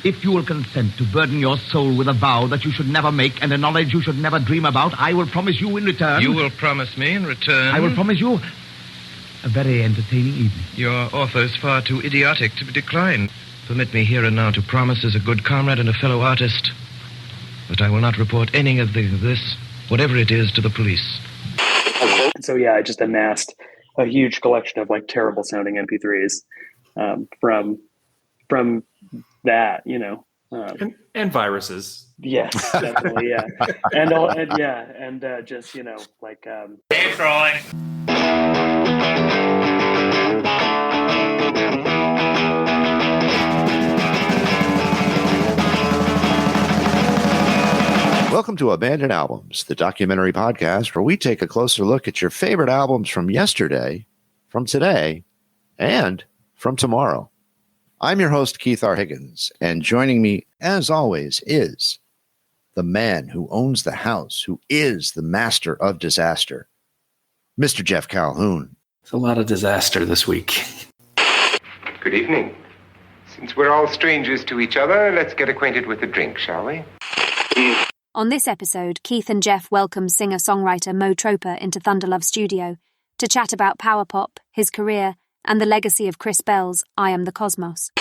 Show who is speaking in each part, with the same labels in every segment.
Speaker 1: If you will consent to burden your soul with a vow that you should never make and a knowledge you should never dream about, I will promise you in return...
Speaker 2: You will promise me in return...
Speaker 1: I will promise you a very entertaining evening.
Speaker 2: Your offer is far too idiotic to be declined. Permit me here and now to promise as a good comrade and a fellow artist that I will not report any of this, whatever it is, to the police.
Speaker 3: So yeah, I just amassed a huge collection of like terrible sounding MP3s from that, you know.
Speaker 4: And viruses.
Speaker 3: Yes, definitely, yeah. And just, you know, like
Speaker 5: Hey, Troy.
Speaker 6: Welcome to Abandoned Albums, the documentary podcast where we take a closer look at your favorite albums from yesterday, from today, and from tomorrow. I'm your host, Keith R. Higgins, and joining me, as always, is the man who owns the house, who is the master of disaster, Mr. Jeff Calhoun.
Speaker 4: It's a lot of disaster this week.
Speaker 7: Good evening. Since we're all strangers to each other, let's get acquainted with a drink, shall we?
Speaker 8: On this episode, Keith and Geoff welcome singer-songwriter Mo Troper into Thunderlove Studio to chat about power pop, his career, and the legacy of Chris Bell's I Am the Cosmos.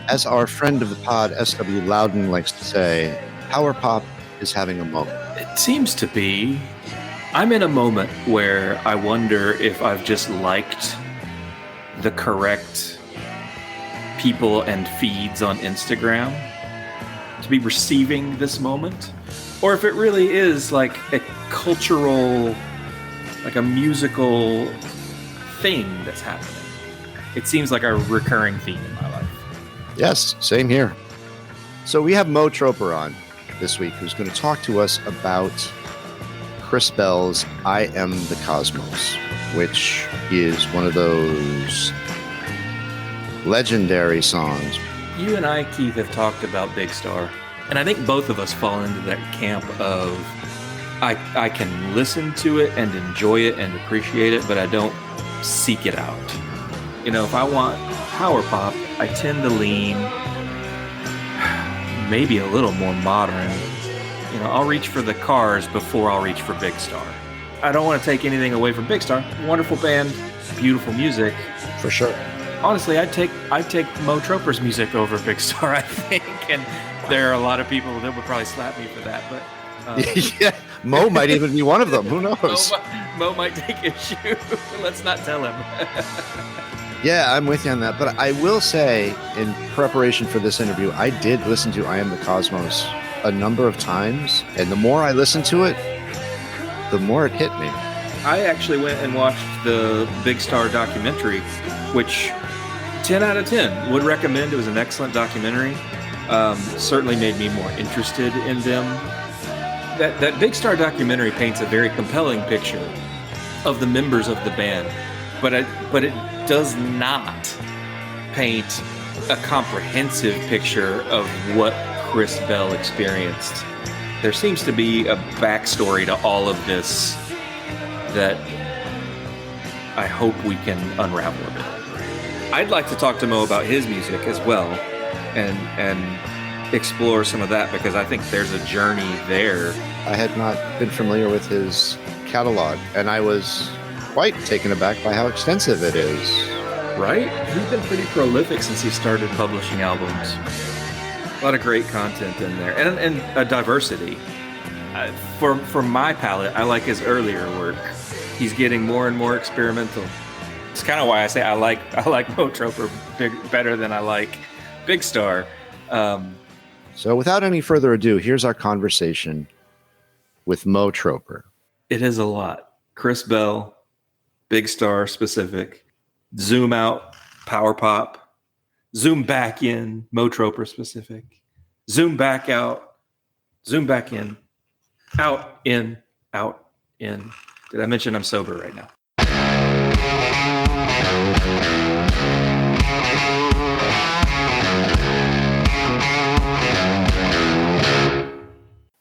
Speaker 6: As our friend of the pod, S.W. Loudon, likes to say, power pop is having a moment.
Speaker 4: It seems to be. I'm in a moment where I wonder if I've just liked the correct people and feeds on Instagram to be receiving this moment, or if it really is like a cultural, like a musical thing that's happening. It seems like a recurring theme in my life.
Speaker 6: Yes, same here. So we have Mo Troper on this week, who's going to talk to us about Chris Bell's I Am the Cosmos, which is one of those legendary songs.
Speaker 4: You and I, Keith, have talked about Big Star, and I think both of us fall into that camp of I can listen to it and enjoy it and appreciate it, but I don't seek it out. You know, if I want power pop, I tend to lean maybe a little more modern. You know, I'll reach for the Cars before I'll reach for Big Star. I don't want to take anything away from Big Star. Wonderful band, beautiful music.
Speaker 6: For sure.
Speaker 4: Honestly, I'd take Mo Troper's music over Big Star, I think. And there are a lot of people that would probably slap me for that. But
Speaker 6: yeah, Mo might even be one of them. Who knows?
Speaker 4: Mo might take issue. Let's not tell him.
Speaker 6: Yeah, I'm with you on that. But I will say, in preparation for this interview, I did listen to I Am the Cosmos a number of times. And the more I listened to it, the more it hit me.
Speaker 4: I actually went and watched the Big Star documentary, which 10 out of 10 would recommend. It was an excellent documentary. Certainly made me more interested in them. That Big Star documentary paints a very compelling picture of the members of the band. But it does not paint a comprehensive picture of what Chris Bell experienced. There seems to be a backstory to all of this that I hope we can unravel a bit. I'd like to talk to Mo about his music as well and explore some of that, because I think there's a journey there.
Speaker 6: I had not been familiar with his catalog, and I was quite taken aback by how extensive it is.
Speaker 4: Right? He's been pretty prolific since he started publishing albums. A lot of great content in there, and a diversity. for my palate, I like his earlier work. He's getting more and more experimental. It's kind of why I say I like Mo Troper better than I like Big Star.
Speaker 6: So without any further ado, here's our conversation with Mo Troper.
Speaker 4: It is a lot. Chris Bell, Big Star specific, zoom out, power pop, zoom back in, Mo Troper specific, zoom back out, zoom back in, out, in, out, in. Did I mention I'm sober right now?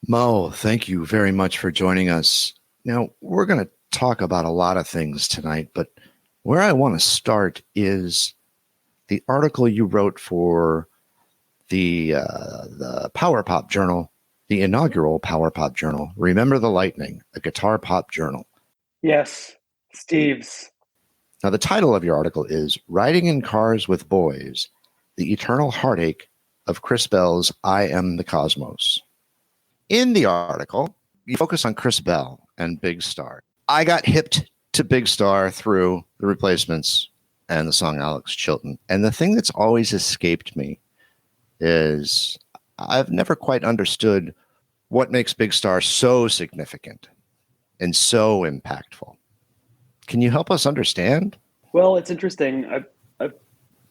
Speaker 6: Mo, thank you very much for joining us. Now, we're going to talk about a lot of things tonight, but where I want to start is the article you wrote for the Power Pop Journal, the inaugural Power Pop Journal, Remember the Lightning, a guitar pop journal.
Speaker 3: Yes, Steve's.
Speaker 6: Now, the title of your article is Riding in Cars with Boys, the Eternal Heartache of Chris Bell's I Am the Cosmos. In the article, you focus on Chris Bell and Big Star. I got hipped to Big Star through The Replacements and the song Alex Chilton. And the thing that's always escaped me is I've never quite understood what makes Big Star so significant and so impactful. Can you help us understand?
Speaker 3: Well, it's interesting. I've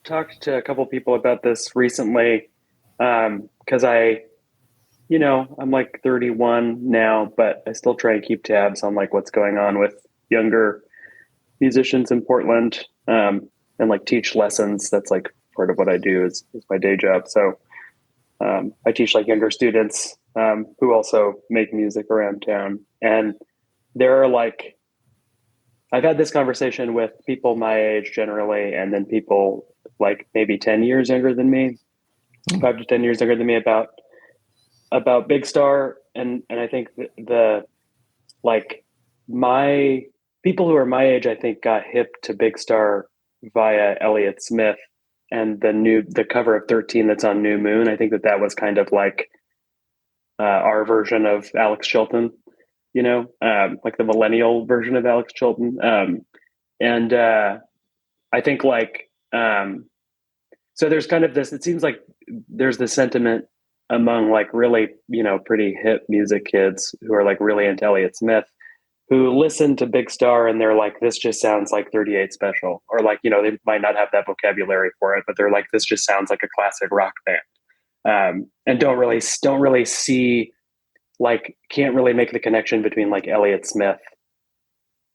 Speaker 3: talked to a couple people about this recently because I'm like 31 now, but I still try and keep tabs on like what's going on with younger musicians in Portland and like teach lessons. That's like part of what I do is my day job. So I teach like younger students who also make music around town. And there are like, I've had this conversation with people my age generally, and then people like maybe 10 years younger than me, 5 to 10 years younger than me about Big Star. And I think the my people who are my age, I think got hip to Big Star via Elliott Smith and the cover of 13 that's on New Moon. I think that was kind of like our version of Alex Chilton, like the millennial version of Alex Chilton. And I think so there's kind of this, it seems like there's this sentiment among like really, pretty hip music kids who are like really into Elliott Smith, who listen to Big Star and they're like, this just sounds like 38 Special, or like, they might not have that vocabulary for it, but they're like, this just sounds like a classic rock band. And don't really see, like, can't really make the connection between like Elliott Smith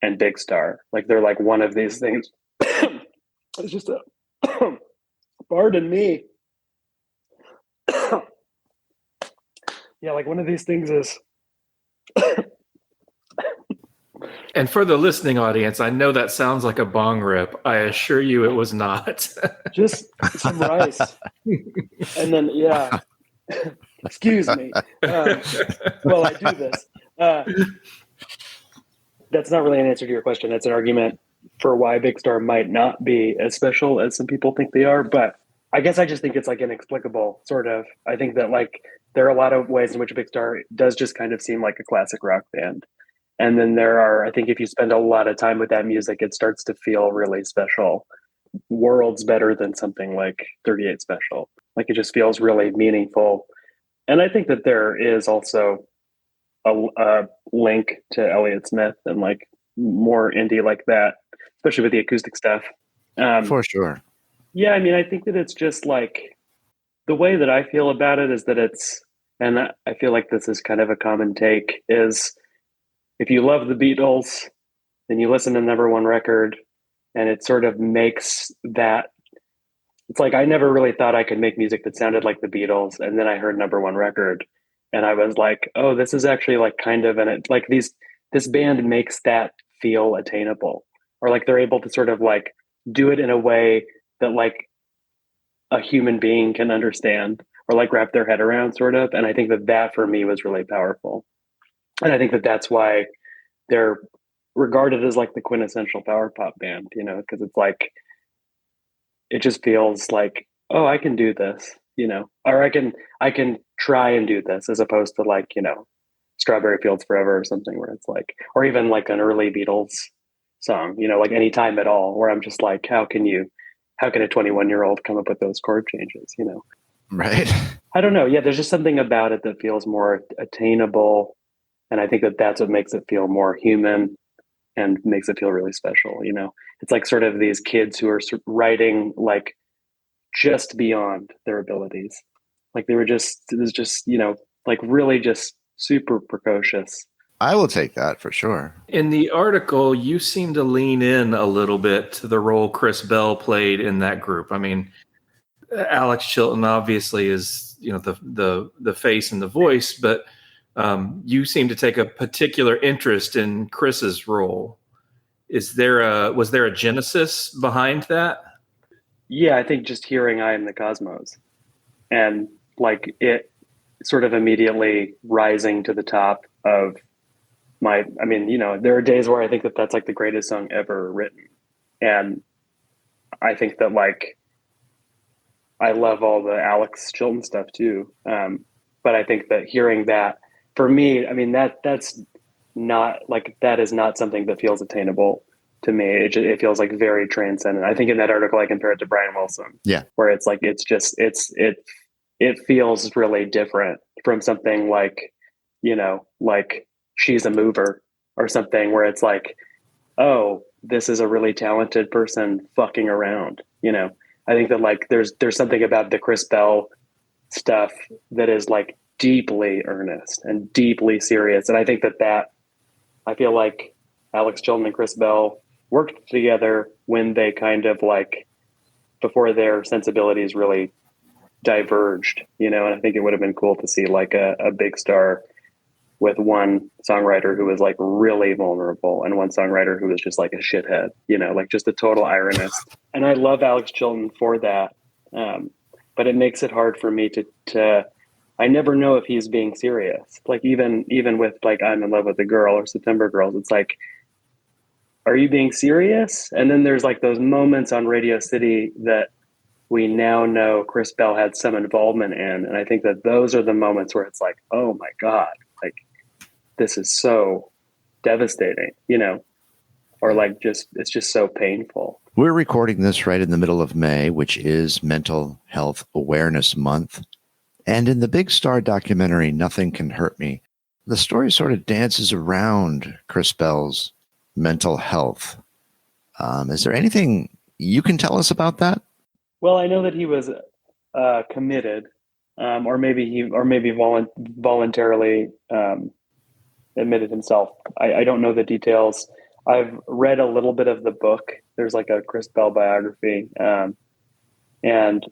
Speaker 3: and Big Star. Like they're like one of these things. It's just pardon me. Yeah, like one of these things is.
Speaker 4: And for the listening audience, I know that sounds like a bong rip. I assure you it was not.
Speaker 3: Just some rice. And then, yeah. Excuse me. Well, I do this. That's not really an answer to your question. That's an argument for why Big Star might not be as special as some people think they are. But I guess I just think it's like inexplicable, sort of. I think that like there are a lot of ways in which Big Star does just kind of seem like a classic rock band. And then there are, I think if you spend a lot of time with that music, it starts to feel really special. Worlds better than something like 38 Special. Like it just feels really meaningful. And I think that there is also a link to Elliott Smith and like more indie like that, especially with the acoustic stuff.
Speaker 6: For sure.
Speaker 3: Yeah, I mean, I think that it's just like the way that I feel about it is that it's, and I feel like this is kind of a common take, is if you love the Beatles, then you listen to number one record and it sort of makes that, it's like I never really thought I could make music that sounded like the Beatles. And then I heard number one record and I was like, oh, this is actually like kind of, and it like this band makes that feel attainable, or like they're able to sort of like do it in a way that like a human being can understand or like wrap their head around sort of. And I think that for me was really powerful. And I think that that's why they're regarded as like the quintessential power pop band, because it's like, it just feels like, oh, I can do this, or I can try and do this, as opposed to like, Strawberry Fields Forever or something, where it's like, or even like an early Beatles song, like Anytime at All, where I'm just like, how can a 21-year-old come up with those chord changes?
Speaker 6: Right.
Speaker 3: I don't know. Yeah, there's just something about it that feels more attainable. And I think that that's what makes it feel more human and makes it feel really special. It's like sort of these kids who are writing like just beyond their abilities. Like it was just, like really just super precocious.
Speaker 6: I will take that for sure.
Speaker 4: In the article, you seem to lean in a little bit to the role Chris Bell played in that group. I mean, Alex Chilton obviously is, the face and the voice, but you seem to take a particular interest in Chris's role. Was there a genesis behind that?
Speaker 3: Yeah, I think just hearing I Am the Cosmos and like it sort of immediately rising to the top of there are days where I think that that's like the greatest song ever written. And I think that like, I love all the Alex Chilton stuff too. But I think that hearing that for me, I mean, that's not like, that is not something that feels attainable to me. It feels like very transcendent. I think in that article, I compare it to Brian Wilson.
Speaker 6: Yeah.
Speaker 3: Where it's like, it feels really different from something like, like She's a Mover or something where it's like, oh, this is a really talented person fucking around. I think that like there's something about the Chris Bell stuff that is like deeply earnest and deeply serious. And I think that I feel like Alex Chilton and Chris Bell worked together when they kind of like before their sensibilities really diverged, and I think it would have been cool to see like a big star with one songwriter who was like really vulnerable and one songwriter who was just like a shithead, like just a total ironist. And I love Alex Chilton for that. But it makes it hard for me to I never know if he's being serious. Like even with like I'm in Love with a Girl or September Girls, it's like, are you being serious? And then there's like those moments on Radio City that we now know Chris Bell had some involvement in. And I think that those are the moments where it's like, oh my God, like this is so devastating, or like it's just so painful.
Speaker 6: We're recording this right in the middle of May, which is Mental Health Awareness Month. And in the Big Star documentary, Nothing Can Hurt Me, the story sort of dances around Chris Bell's mental health. Is there anything you can tell us about that?
Speaker 3: Well, I know that he was committed, or maybe voluntarily admitted himself. I don't know the details. I've read a little bit of the book. There's like a Chris Bell biography, and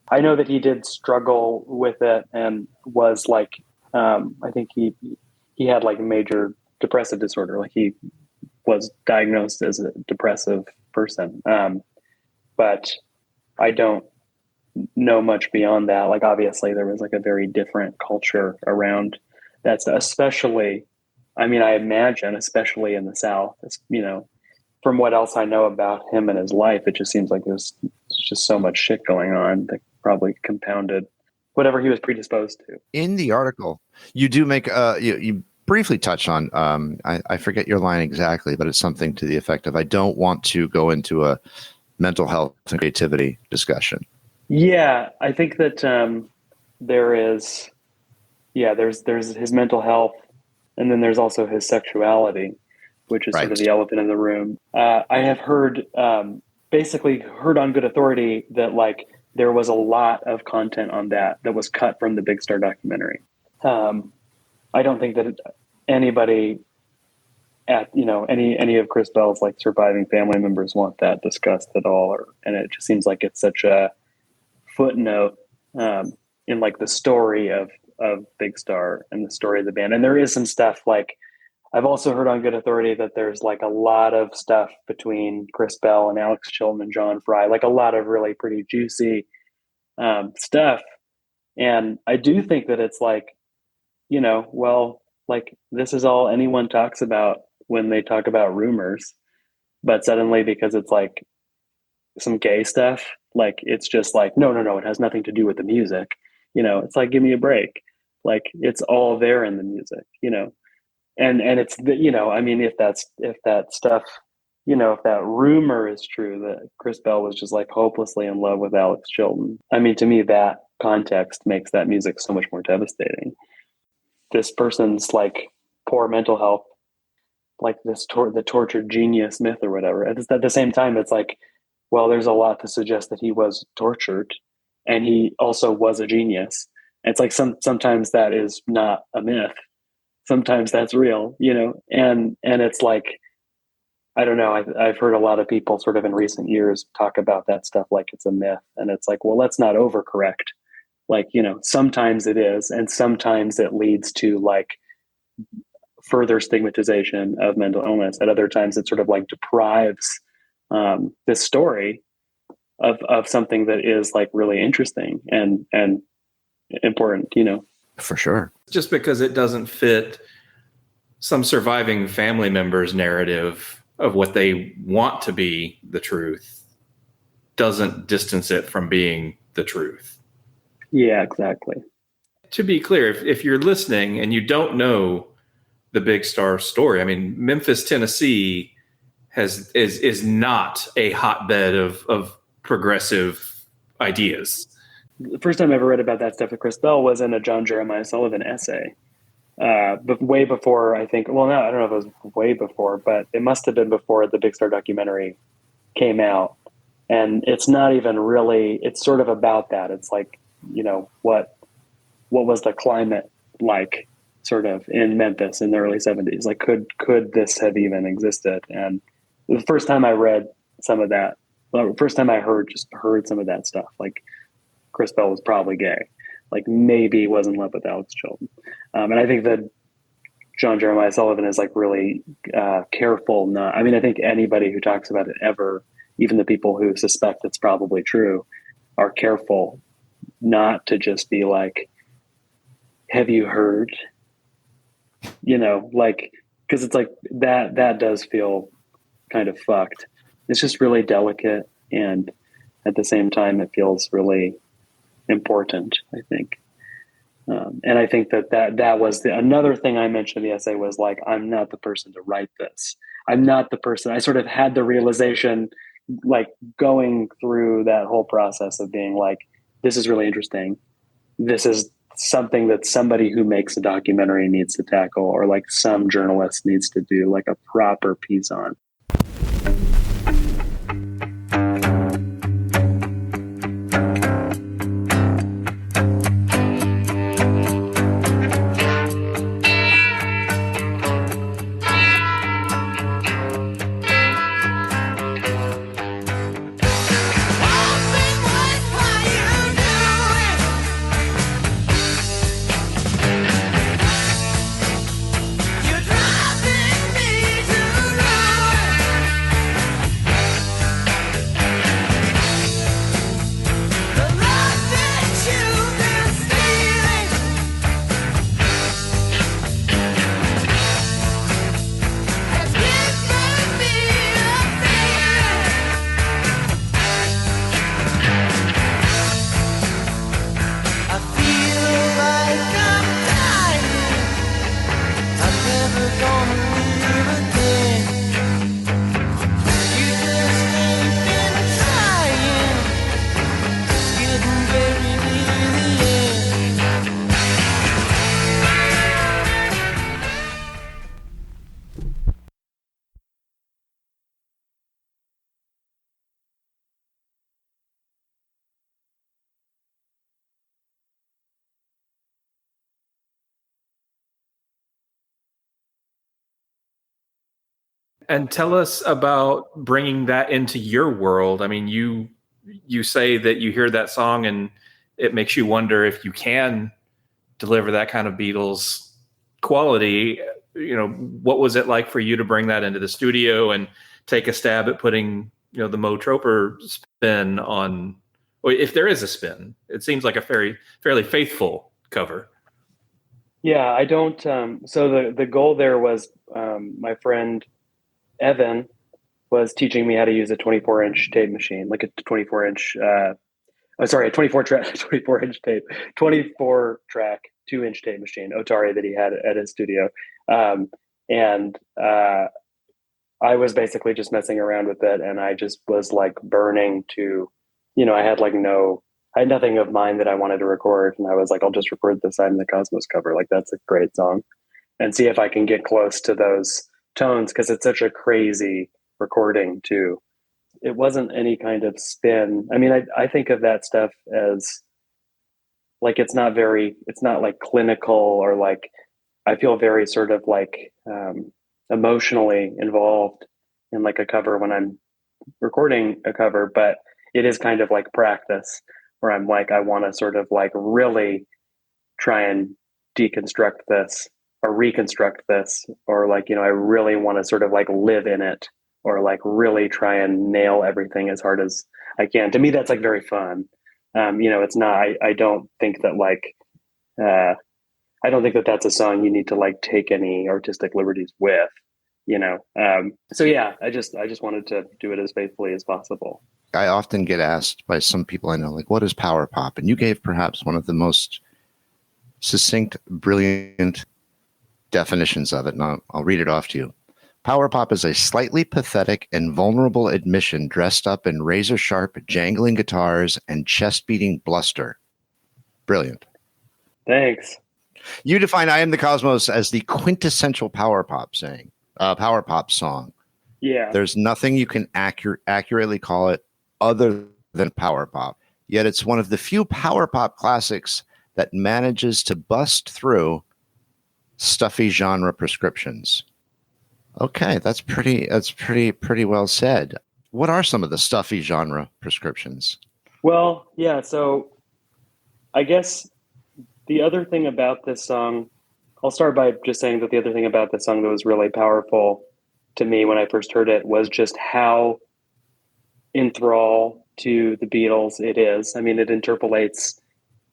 Speaker 3: I know that he did struggle with it and was like, I think he had like a major depressive disorder. Like he was diagnosed as a depressive person. But I don't know much beyond that. Like obviously there was like a very different culture around that, especially, I imagine, especially in the South, from what else I know about him and his life, it just seems like there's just so much shit going on that probably compounded whatever he was predisposed to.
Speaker 6: In the article, you do make you briefly touch on I forget your line exactly, but it's something to the effect of, I don't want to go into a mental health and creativity discussion.
Speaker 3: Yeah, I think that there's his mental health, and then there's also his sexuality, which is sort of the elephant in the room. I have basically heard on good authority that like there was a lot of content on that was cut from the Big Star documentary. I don't think that anybody at any of Chris Bell's like surviving family members want that discussed at all, and it just seems like it's such a footnote in like the story of Big Star and the story of the band. And there is some stuff like I've also heard on good authority that there's like a lot of stuff between Chris Bell and Alex Chilton and John Fry, like a lot of really pretty juicy stuff. And I do think that it's like, like this is all anyone talks about when they talk about rumors, but suddenly because it's like some gay stuff, like it's just like, no, it has nothing to do with the music. It's like, give me a break. Like it's all there in the music, and it's I mean, if that stuff, if that rumor is true that Chris Bell was just like hopelessly in love with Alex Chilton, I mean, to me, that context makes that music so much more devastating. This person's like poor mental health, like the tortured genius myth or whatever. At the same time, it's like, well, there's a lot to suggest that he was tortured and he also was a genius. It's like sometimes that is not a myth. Sometimes that's real, and it's like, I don't know. I've heard a lot of people sort of in recent years talk about that stuff like it's a myth. And it's like, well, let's not overcorrect. Like, sometimes it is, and sometimes it leads to like further stigmatization of mental illness. At other times, it sort of like deprives this story of something that is like really interesting and important,
Speaker 6: For sure.
Speaker 4: Just because it doesn't fit some surviving family member's narrative of what they want to be the truth doesn't distance it from being the truth.
Speaker 3: Yeah, exactly.
Speaker 4: To be clear, if you're listening and you don't know the Big Star story, I mean, Memphis, Tennessee is not a hotbed of progressive ideas.
Speaker 3: The first time I ever read about that stuff with Chris Bell was in a John Jeremiah Sullivan essay. But way before, I think, well, no, I don't know if it was way before, but it must have been before the Big Star documentary came out. And it's not even really, it's sort of about that. It's like, what was the climate like sort of in Memphis in the early 70s? Like, could this have even existed? And the first time I read some of that, the first time I heard some of that stuff, like Chris Bell was probably gay. Like maybe was in love with Alex Chilton. And I think that John Jeremiah Sullivan is like really careful not, I mean, I think anybody who talks about it ever, even the people who suspect it's probably true, are careful not to just be like, have you heard? Like, because it's like that does feel kind of fucked. It's just really delicate, and at the same time, it feels really important, I think. And I think that was another thing I mentioned in the essay was like, I'm not the person to write this. I'm not the person. I sort of had the realization, like going through that whole process of being like, this is really interesting. This is something that somebody who makes a documentary needs to tackle, or like some journalist needs to do like a proper piece on.
Speaker 4: And tell us about bringing that into your world. I mean, you say that you hear that song and it makes you wonder if you can deliver that kind of Beatles quality. What was it like for you to bring that into the studio and take a stab at putting, the Mo Troper spin on, or if there is a spin? It seems like a fairly faithful cover.
Speaker 3: Yeah, I don't. So the goal there was my friend Evan was teaching me how to use a 24-inch tape machine, like a 24-inch, a 24-track, 24-inch tape, 24-track 2-inch tape machine, Otari, that he had at his studio. And I was basically just messing around with it, and I just was like burning to, I had nothing of mine that I wanted to record, and I was like, I'll just record this "I'm the Cosmos" cover. Like, that's a great song, and see if I can get close to those tones, because it's such a crazy recording too. It wasn't any kind of spin. I mean, I think of that stuff as like, it's not like clinical, or like, I feel very sort of like emotionally involved in like a cover when I'm recording a cover, but it is kind of like practice where I'm like, I want to sort of like really try and deconstruct this or reconstruct this, or like, I really want to sort of like live in it, or like really try and nail everything as hard as I can. To me, that's like very fun. It's not, I don't think that like, I don't think that that's a song you need to like take any artistic liberties with, so yeah, I just wanted to do it as faithfully as possible.
Speaker 6: I often get asked by some people I know, like, what is power pop? And you gave perhaps one of the most succinct, brilliant definitions of it. And I'll read it off to you. Power pop is a slightly pathetic and vulnerable admission dressed up in razor-sharp, jangling guitars and chest-beating bluster. Brilliant.
Speaker 3: Thanks.
Speaker 6: You define "I Am the Cosmos" as the quintessential power pop song.
Speaker 3: Yeah.
Speaker 6: There's nothing you can accurately call it other than power pop. Yet it's one of the few power pop classics that manages to bust through stuffy genre prescriptions. Okay, that's pretty well said. What are some of the stuffy genre prescriptions?
Speaker 3: Well, yeah, so I guess the other thing about this song, I'll start by just saying that the other thing about this song that was really powerful to me when I first heard it was just how enthrall to the Beatles it is. I mean, it interpolates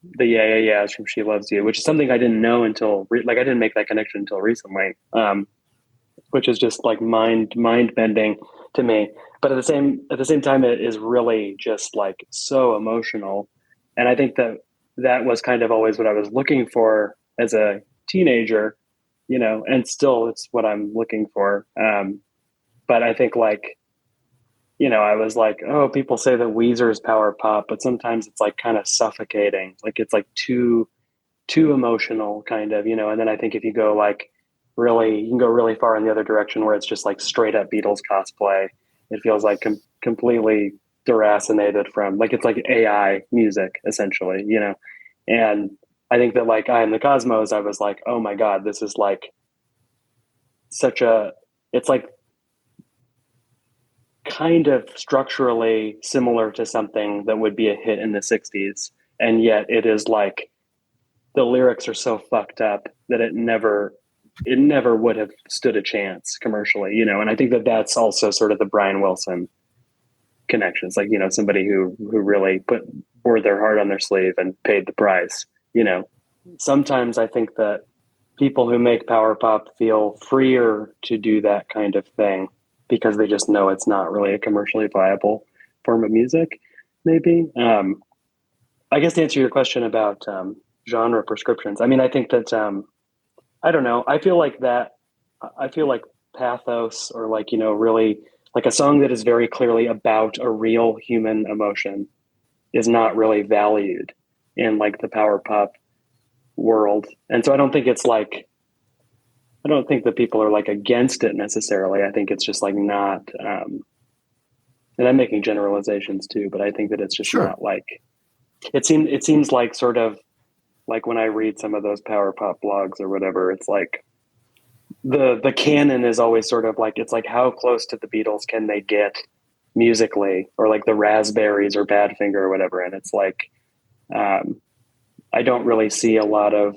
Speaker 3: the "Yeah, yeah, yeahs" from "She Loves You," which is something I didn't know until, I didn't make that connection until recently, which is just like mind bending to me. But at the same time, it is really just like so emotional. And I think that was kind of always what I was looking for as a teenager, and still it's what I'm looking for. But I think like, I was like, oh, people say that Weezer is power pop, but sometimes it's like kind of suffocating. Like, it's like too emotional kind of, and then I think if you go like really, you can go really far in the other direction where it's just like straight up Beatles cosplay. It feels like completely deracinated from, like, it's like AI music essentially, and I think that like "I Am the Cosmos," I was like, oh my God, this is like it's like kind of structurally similar to something that would be a hit in the 60s. And yet it is like, the lyrics are so fucked up that it never would have stood a chance commercially, and I think that that's also sort of the Brian Wilson connections, like, somebody who really wore their heart on their sleeve and paid the price. Sometimes I think that people who make power pop feel freer to do that kind of thing because they just know it's not really a commercially viable form of music, maybe. I guess to answer your question about genre prescriptions, I mean, I think that, I don't know, I feel like pathos, or like, really like a song that is very clearly about a real human emotion, is not really valued in like the power pop world. And so I don't think that people are like against it necessarily. I think it's just like not, and I'm making generalizations too, but I think that it's just not like, it seems like sort of like when I read some of those power pop blogs or whatever, it's like the canon is always sort of like, it's like, how close to the Beatles can they get musically, or like the Raspberries or Badfinger or whatever. And it's like, I don't really see a lot of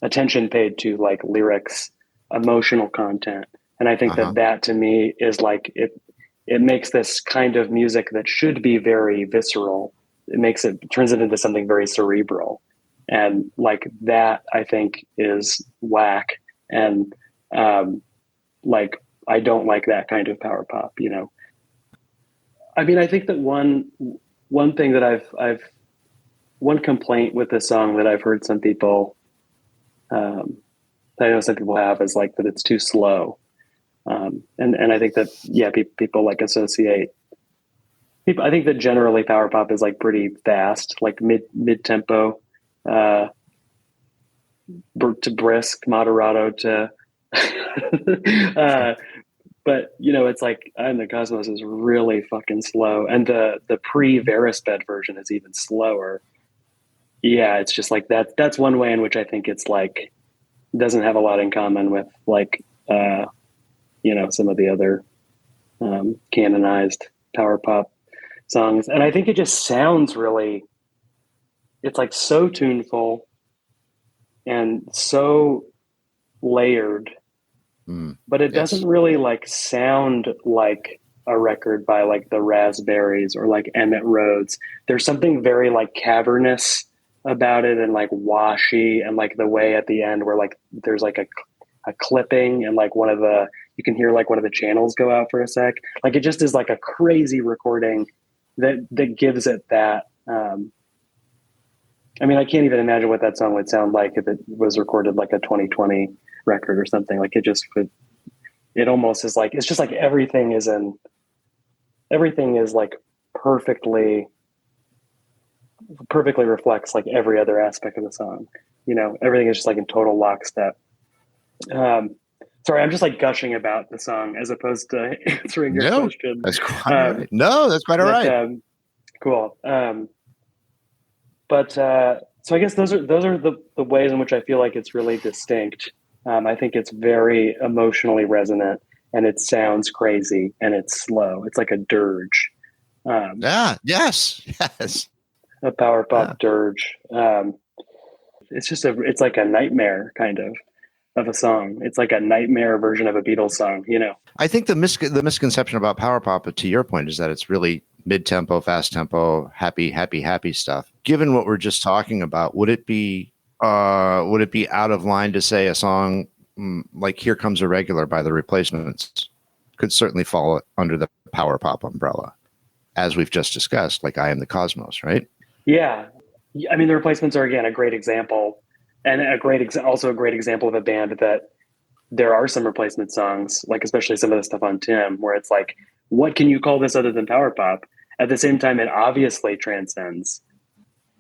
Speaker 3: attention paid to like lyrics, emotional content. And I think that to me is like, it makes this kind of music that should be very visceral. It turns it into something very cerebral. And like that, I think, is whack. And like, I don't like that kind of power pop, I mean, I think that one thing that I've one complaint with this song that I've heard some people I know some people have is like that it's too slow. And I think that, yeah, people like associate people. I think that generally power pop is like pretty fast, like mid tempo, to brisk, moderato to, but you know, it's like I Am the Cosmos is really fucking slow. And the pre Verisped version is even slower. Yeah. It's just like that's one way in which I think it's like, doesn't have a lot in common with like, you know, some of the other canonized power pop songs. And I think it just sounds really, it's like so tuneful and so layered, but it doesn't really like sound like a record by like the Raspberries or like Emmett Rhodes. There's something very like cavernous about it and like washy, and like the way at the end where like there's like a clipping and like you can hear like one of the channels go out for a sec. Like it just is like a crazy recording that gives it that. I mean, I can't even imagine what that song would sound like if it was recorded like a 2020 record or something. Like it almost is like, it's just like everything is like perfectly reflects like every other aspect of the song. You know, everything is just like in total lockstep. Sorry, I'm just like gushing about the song as opposed to answering your question.
Speaker 6: That's quite all right. No, that's quite all right.
Speaker 3: Cool. But so I guess those are the ways in which I feel like it's really distinct. I think it's very emotionally resonant, and it sounds crazy, and it's slow. It's like a dirge.
Speaker 6: Yes.
Speaker 3: A power pop dirge. It's like a nightmare kind of a song. It's like a nightmare version of a Beatles song, you know.
Speaker 6: I think the misconception about power pop, to your point, is that it's really mid-tempo, fast tempo, happy stuff. Given what we're just talking about, would it be out of line to say a song like Here Comes a Regular by the Replacements could certainly fall under the power pop umbrella, as we've just discussed, like I Am the Cosmos, right?
Speaker 3: Yeah. I mean, the Replacements are, again, a great example, and also a great example of a band that there are some replacement songs, like especially some of the stuff on Tim, where it's like, what can you call this other than power pop? At the same time, it obviously transcends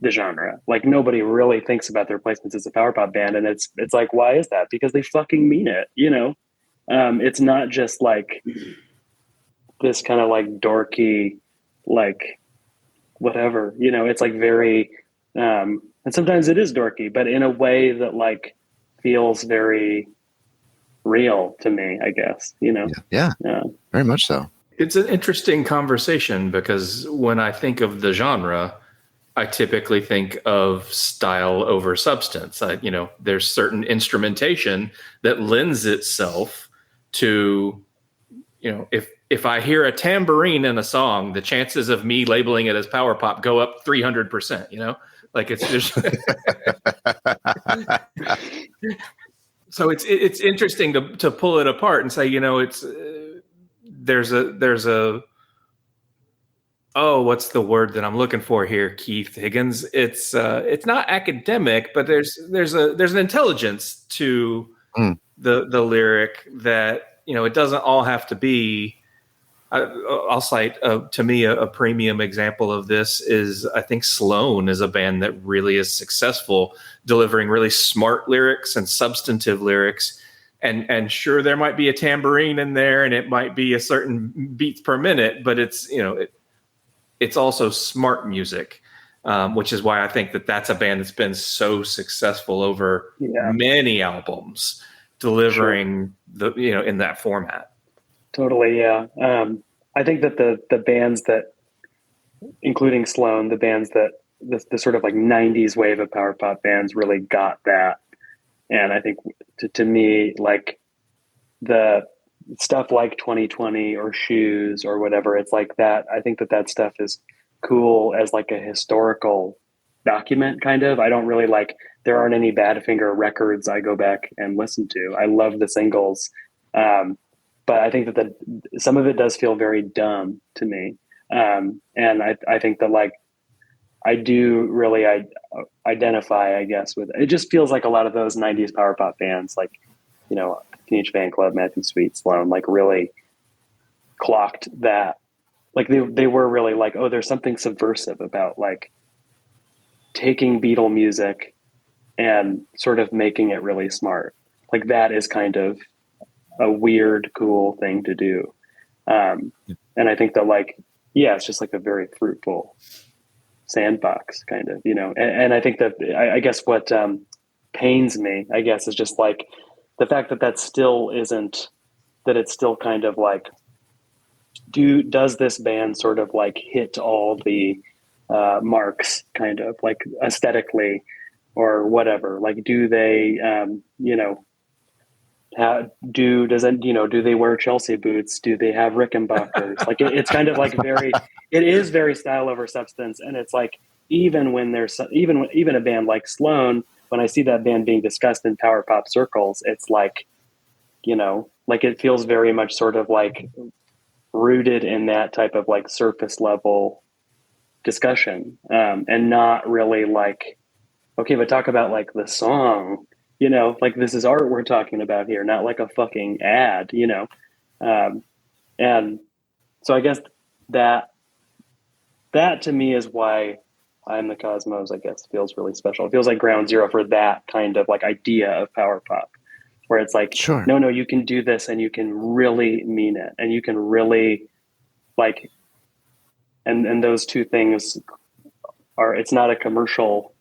Speaker 3: the genre. Like nobody really thinks about the Replacements as a power pop band, and it's like, why is that? Because they fucking mean it, you know. It's not just like this kind of like dorky, like whatever, you know. It's like very, and sometimes it is dorky, but in a way that like feels very real to me, I guess, you know.
Speaker 6: Yeah. Very much so.
Speaker 4: It's an interesting conversation because when I think of the genre, I typically think of style over substance. There's certain instrumentation that lends itself to, if I hear a tambourine in a song, the chances of me labeling it as power pop go up 300%, like it's just. So it's interesting to pull it apart and say, there's a what's the word that I'm looking for here, Keith Higgins? It's not academic, but there's an intelligence to the lyric that, it doesn't all have to be. I'll cite to me a premium example of this is, I think Sloan is a band that really is successful delivering really smart lyrics and substantive lyrics. And sure, there might be a tambourine in there and it might be a certain beats per minute, but it's, it's also smart music, which is why I think that's a band that's been so successful over many albums, delivering in that format.
Speaker 3: Totally, yeah. I think that the bands that, including Sloan, the bands that the sort of like 90s wave of power pop bands really got that. And I think to me, like the stuff like 2020 or Shoes or whatever, it's like that. I think that stuff is cool as like a historical document, kind of. I don't really there aren't any Badfinger records I go back and listen to. I love the singles. But I think that some of it does feel very dumb to me. And I think that I do really identify, I guess, with it. Just feels like a lot of those 90s power pop bands, like, you know, Teenage Fan Club, Matthew Sweet, Sloan, like really clocked that. Like they were really like, oh, there's something subversive about like taking Beatle music and sort of making it really smart. Like that is kind of a weird, cool thing to do. And I think that like, yeah, it's just like a very fruitful sandbox kind of, you know, and I think that I guess what pains me, I guess, is just like the fact that that still isn't, that it's still kind of like, does this band sort of like hit all the marks kind of like aesthetically or whatever? Like, do they, you know, do they wear Chelsea boots? Do they have Rickenbackers? Like it's kind of like it is very style over substance. And it's like, even when there's even a band like Sloan, when I see that band being discussed in power pop circles, it's like, you know, like it feels very much sort of like rooted in that type of like surface level discussion, and not really like, okay, but talk about like the song, you know, like this is art we're talking about here, not like a fucking ad, you know? And so I guess that to me is why I Am the Cosmos, I guess, feels really special. It feels like ground zero for that kind of like idea of power pop, where it's like,
Speaker 6: Sure.
Speaker 3: no, you can do this and you can really mean it. And you can really like, and those two things are, it's not a commercial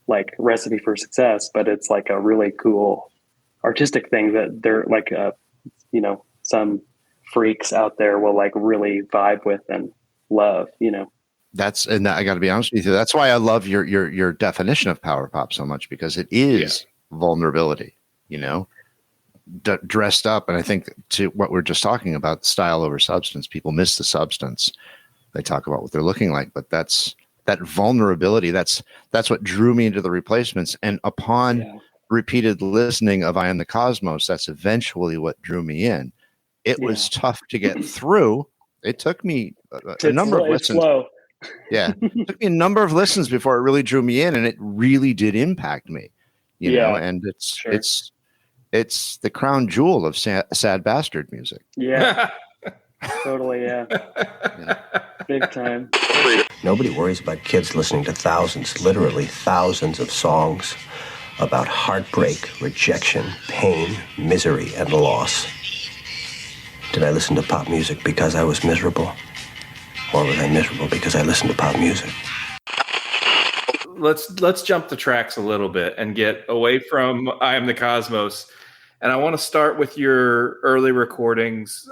Speaker 3: like recipe for success, but it's like a really cool artistic thing that they're like, you know, some freaks out there will like really vibe with and love, you know.
Speaker 6: And I got to be honest with you. That's why I love your definition of power pop so much, because it is vulnerability, you know, dressed up. And I think to what we're just talking about, style over substance, people miss the substance. They talk about what they're looking like, but that's that vulnerability. That's what drew me into the Replacements. And upon repeated listening of I Am the Cosmos, that's eventually what drew me in. It was tough to get through. It took me a number of listens.
Speaker 3: Slow.
Speaker 6: Yeah. It took me a number of listens before it really drew me in, and it really did impact me, you know, and it's the crown jewel of sad bastard music.
Speaker 3: Yeah. Totally. Yeah. Big time.
Speaker 5: Nobody worries about kids listening to thousands, literally thousands of songs about heartbreak, rejection, pain, misery, and loss. Did I listen to pop music because I was miserable? Or was I miserable because I listened to pop music?
Speaker 4: Let's jump the tracks a little bit and get away from I Am the Cosmos. And I want to start with your early recordings,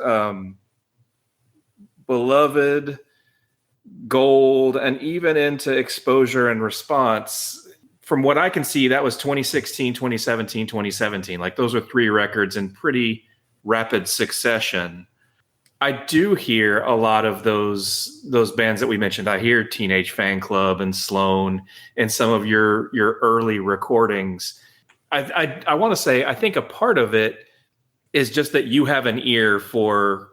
Speaker 4: Beloved, Gold, and even into Exposure and Response. From what I can see, that was 2016, 2017, 2017. Like those are 3 records in pretty rapid succession. I do hear a lot of those bands that we mentioned. I hear Teenage Fan Club and Sloan and some of your early recordings. I want to say, I think a part of it is just that you have an ear for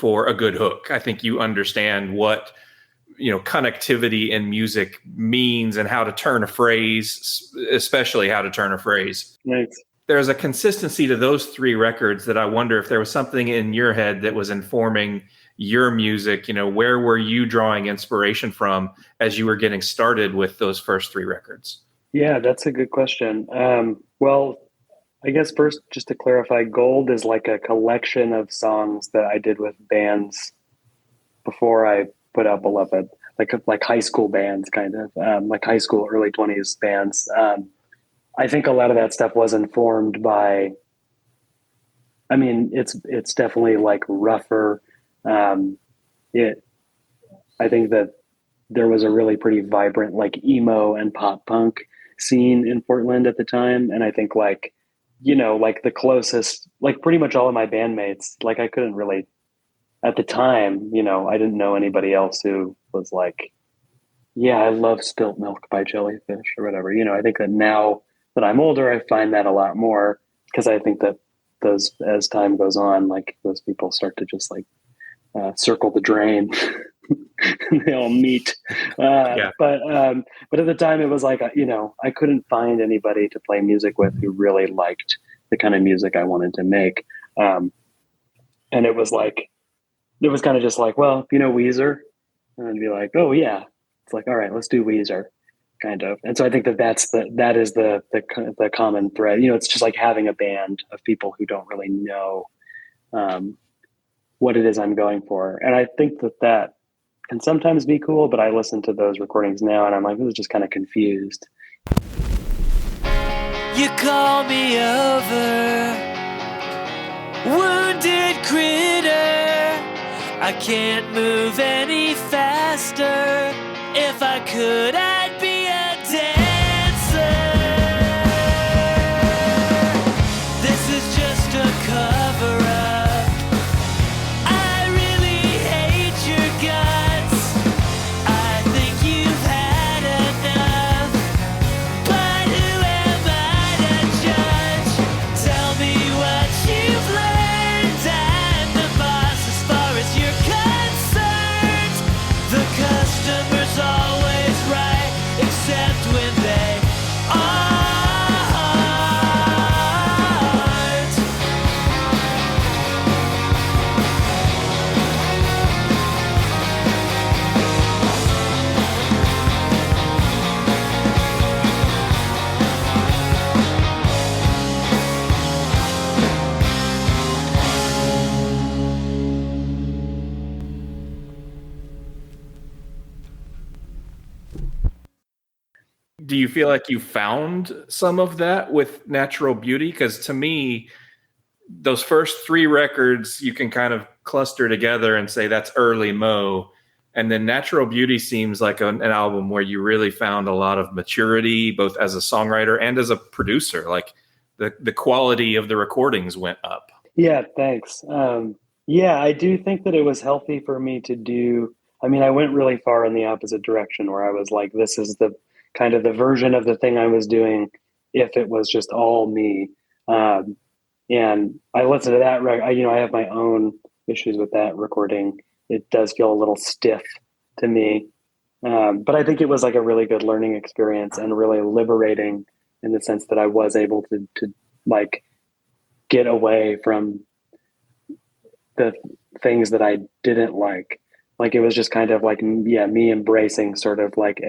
Speaker 4: a good hook. I think you understand what, you know, connectivity in music means and how to turn a phrase, especially how to turn a phrase.
Speaker 3: Nice.
Speaker 4: There's a consistency to those 3 records that I wonder if there was something in your head that was informing your music. You know, where were you drawing inspiration from as you were getting started with those first 3 records?
Speaker 3: Yeah, that's a good question. Well, I guess first, just to clarify, Gold is like a collection of songs that I did with bands before I put out Beloved, like high school bands, kind of like high school, early 20s bands. I think a lot of that stuff was informed by, I mean, it's definitely like rougher. I think that there was a really pretty vibrant like emo and pop punk scene in Portland at the time. And I think like, you know, like the closest, like pretty much all of my bandmates, like I couldn't really, at the time, you know, I didn't know anybody else who was like, yeah, I love Spilt Milk by Jellyfish or whatever. You know, I think that now that I'm older, I find that a lot more, because I think that those, as time goes on, like those people start to just like circle the drain, they all meet. But at the time it was like, I couldn't find anybody to play music with who really liked the kind of music I wanted to make. And it was kind of just like, well, Weezer? And I'd be like, oh yeah. It's like, all right, let's do Weezer, kind of. And so I think that is the common thread. It's just like having a band of people who don't really know what it is I'm going for. And I think that can sometimes be cool, but I listen to those recordings now and I'm like, I was just kind of confused.
Speaker 9: You call me over, wounded critter. I can't move any faster. If I could, I'd be a dancer. This is just a cover-up. I really hate your guts. I think you've had enough. But who am I to judge? Tell me what you've learned. I'm the boss as far as you're concerned. The customer's always right, except when they aren't.
Speaker 4: Do you feel like you found some of that with Natural Beauty? Because to me, those first 3 records you can kind of cluster together and say that's early Mo. And then Natural Beauty seems like an album where you really found a lot of maturity, both as a songwriter and as a producer. Like the quality of the recordings went up.
Speaker 3: Yeah, thanks. I do think that it was healthy for me to do. I mean, I went really far in the opposite direction where I was like, this is the kind of the version of the thing I was doing if it was just all me. And I listened to that record. I have my own issues with that recording. It does feel a little stiff to me. But I think it was like a really good learning experience and really liberating in the sense that I was able to like get away from the things that I didn't like. Like it was just kind of like, me embracing sort of like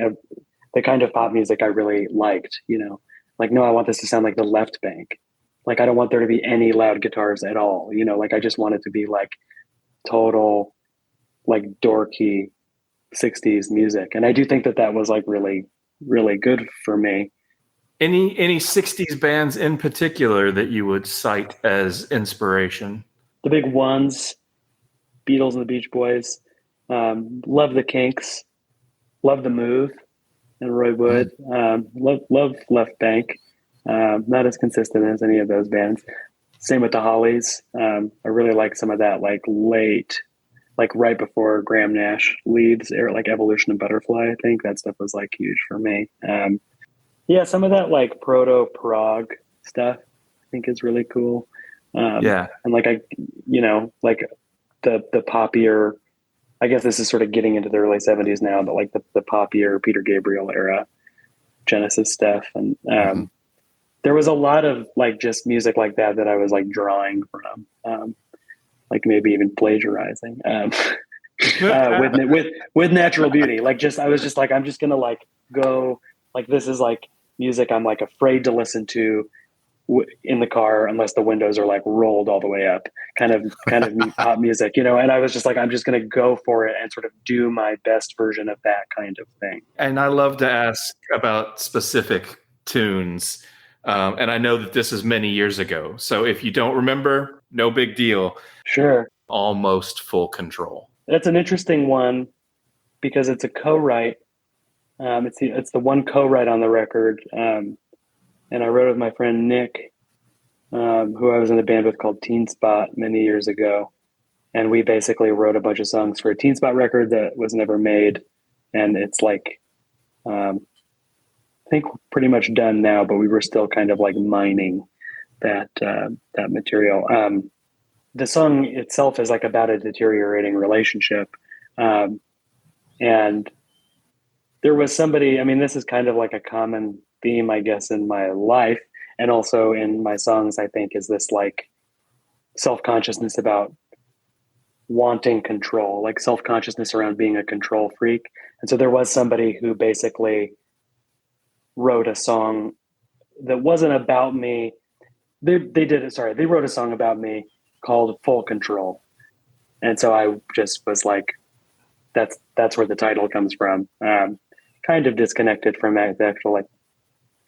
Speaker 3: the kind of pop music I really liked, like, no, I want this to sound like the Left Bank. Like, I don't want there to be any loud guitars at all. Like I just want it to be like total, like dorky 60s music. And I do think that was like really, really good for me.
Speaker 4: Any 60s bands in particular that you would cite as inspiration?
Speaker 3: The big ones, Beatles and the Beach Boys. Love the Kinks. Love the Move and Roy Wood. Love Left Bank. Not as consistent as any of those bands. Same with the Hollies. I really like some of that like late, like right before Graham Nash leaves, or like Evolution and Butterfly. I think that stuff was like huge for me. Some of that like proto prog stuff I think is really cool. And like like the poppier, I guess this is sort of getting into the early 70s now, but like the poppier Peter Gabriel era Genesis stuff. And there was a lot of like just music like that I was like drawing from, like maybe even plagiarizing with Natural Beauty. Like I was just like, I'm just gonna like go, like this is like music I'm like afraid to listen to in the car unless the windows are like rolled all the way up, kind of pop music, and I was just like, I'm just going to go for it and sort of do my best version of that kind of thing.
Speaker 4: And I love to ask about specific tunes. And I know that this is many years ago. So if you don't remember, no big deal.
Speaker 3: Sure.
Speaker 4: Almost Full Control.
Speaker 3: That's an interesting one because it's a co-write. It's the one co-write on the record. And I wrote with my friend Nick, who I was in a band with called Teen Spot many years ago. And we basically wrote a bunch of songs for a Teen Spot record that was never made. And it's like, I think pretty much done now, but we were still kind of like mining that material. The song itself is like about a deteriorating relationship. And there was somebody, I mean, this is kind of like a common theme, I guess, in my life and also in my songs, I think, is this like self-consciousness about wanting control, like self-consciousness around being a control freak. And so there was somebody who basically wrote a song that wasn't about me. They wrote a song about me called Full Control. And so I just was like, that's where the title comes from. Kind of disconnected from the actual like